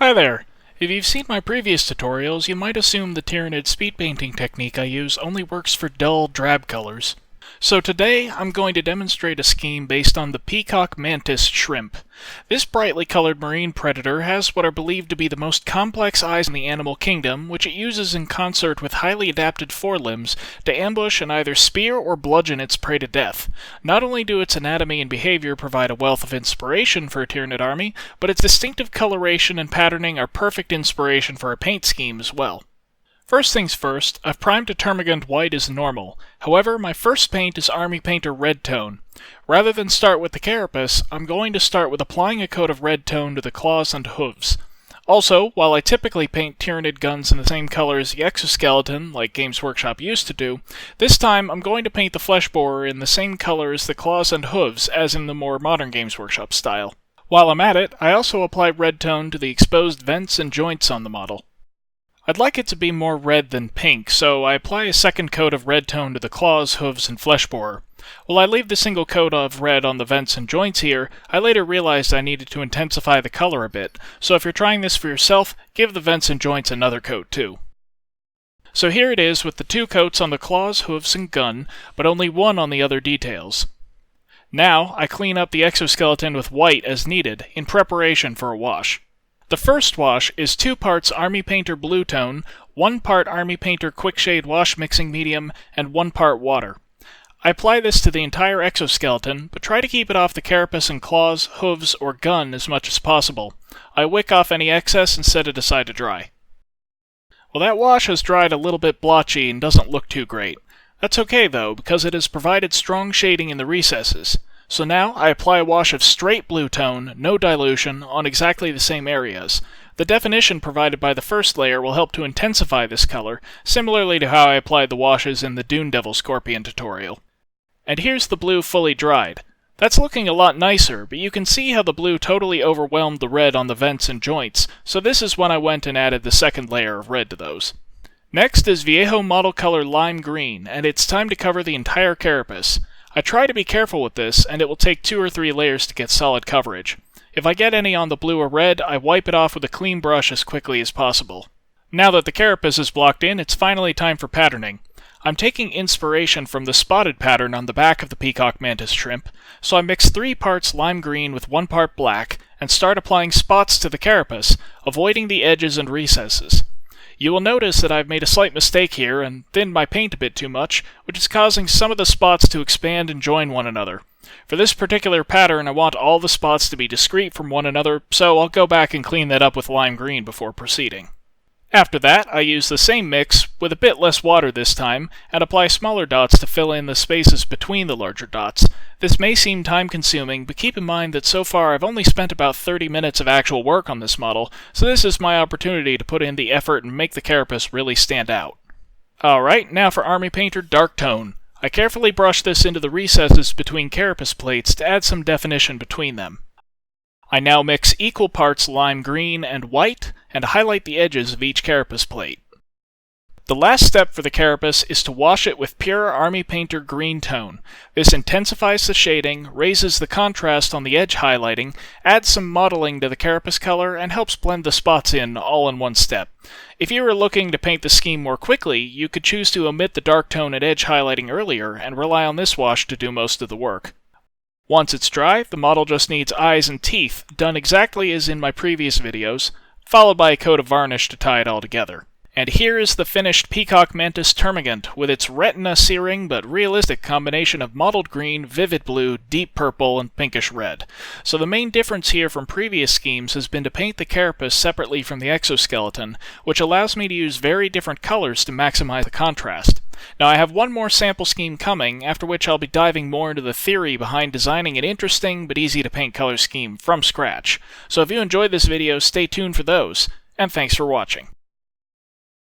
Hi there! If you've seen my previous tutorials, you might assume the Tyranid speed painting technique I use only works for dull, drab colors. So today, I'm going to demonstrate a scheme based on the Peacock Mantis shrimp. This brightly colored marine predator has what are believed to be the most complex eyes in the animal kingdom, which it uses in concert with highly adapted forelimbs to ambush and either spear or bludgeon its prey to death. Not only do its anatomy and behavior provide a wealth of inspiration for a Tyranid army, but its distinctive coloration and patterning are perfect inspiration for a paint scheme as well. First things first, I've primed a termagant white as normal. However, my first paint is Army Painter Red Tone. Rather than start with the carapace, I'm going to start with applying a coat of red tone to the claws and hooves. Also, while I typically paint Tyranid guns in the same color as the exoskeleton, like Games Workshop used to do, this time I'm going to paint the flesh borer in the same color as the claws and hooves, as in the more modern Games Workshop style. While I'm at it, I also apply red tone to the exposed vents and joints on the model. I'd like it to be more red than pink, so I apply a second coat of red tone to the claws, hooves, and flesh borer. While I leave the single coat of red on the vents and joints here, I later realized I needed to intensify the color a bit, so if you're trying this for yourself, give the vents and joints another coat too. So here it is with the two coats on the claws, hooves, and gun, but only one on the other details. Now, I clean up the exoskeleton with white as needed, in preparation for a wash. The first wash is 2 parts Army Painter Blue Tone, 1 part Army Painter Quickshade Wash Mixing Medium, and 1 part water. I apply this to the entire exoskeleton, but try to keep it off the carapace and claws, hooves, or gun as much as possible. I wick off any excess and set it aside to dry. Well, that wash has dried a little bit blotchy and doesn't look too great. That's okay though, because it has provided strong shading in the recesses. So now I apply a wash of straight blue tone, no dilution, on exactly the same areas. The definition provided by the first layer will help to intensify this color, similarly to how I applied the washes in the Dune Devil Scorpion tutorial. And here's the blue fully dried. That's looking a lot nicer, but you can see how the blue totally overwhelmed the red on the vents and joints, so this is when I went and added the second layer of red to those. Next is Viejo Model Color Lime Green, and it's time to cover the entire carapace. I try to be careful with this, and it will take 2 or 3 layers to get solid coverage. If I get any on the blue or red, I wipe it off with a clean brush as quickly as possible. Now that the carapace is blocked in, it's finally time for patterning. I'm taking inspiration from the spotted pattern on the back of the Peacock Mantis shrimp, so I mix 3 parts lime green with 1 part black, and start applying spots to the carapace, avoiding the edges and recesses. You will notice that I've made a slight mistake here and thinned my paint a bit too much, which is causing some of the spots to expand and join one another. For this particular pattern, I want all the spots to be discrete from one another, so I'll go back and clean that up with lime green before proceeding. After that, I use the same mix, with a bit less water this time, and apply smaller dots to fill in the spaces between the larger dots. This may seem time-consuming, but keep in mind that so far I've only spent about 30 minutes of actual work on this model, so this is my opportunity to put in the effort and make the carapace really stand out. Alright, now for Army Painter Dark Tone. I carefully brush this into the recesses between carapace plates to add some definition between them. I now mix equal parts lime green and white, and highlight the edges of each carapace plate. The last step for the carapace is to wash it with pure Army Painter Green Tone. This intensifies the shading, raises the contrast on the edge highlighting, adds some modeling to the carapace color, and helps blend the spots in all in one step. If you were looking to paint the scheme more quickly, you could choose to omit the dark tone and edge highlighting earlier, and rely on this wash to do most of the work. Once it's dry, the model just needs eyes and teeth, done exactly as in my previous videos, followed by a coat of varnish to tie it all together. And here is the finished Peacock Mantis Termagant, with its retina-searing but realistic combination of mottled green, vivid blue, deep purple, and pinkish red. So the main difference here from previous schemes has been to paint the carapace separately from the exoskeleton, which allows me to use very different colors to maximize the contrast. Now I have one more sample scheme coming, after which I'll be diving more into the theory behind designing an interesting but easy to paint color scheme from scratch. So if you enjoyed this video, stay tuned for those, and thanks for watching.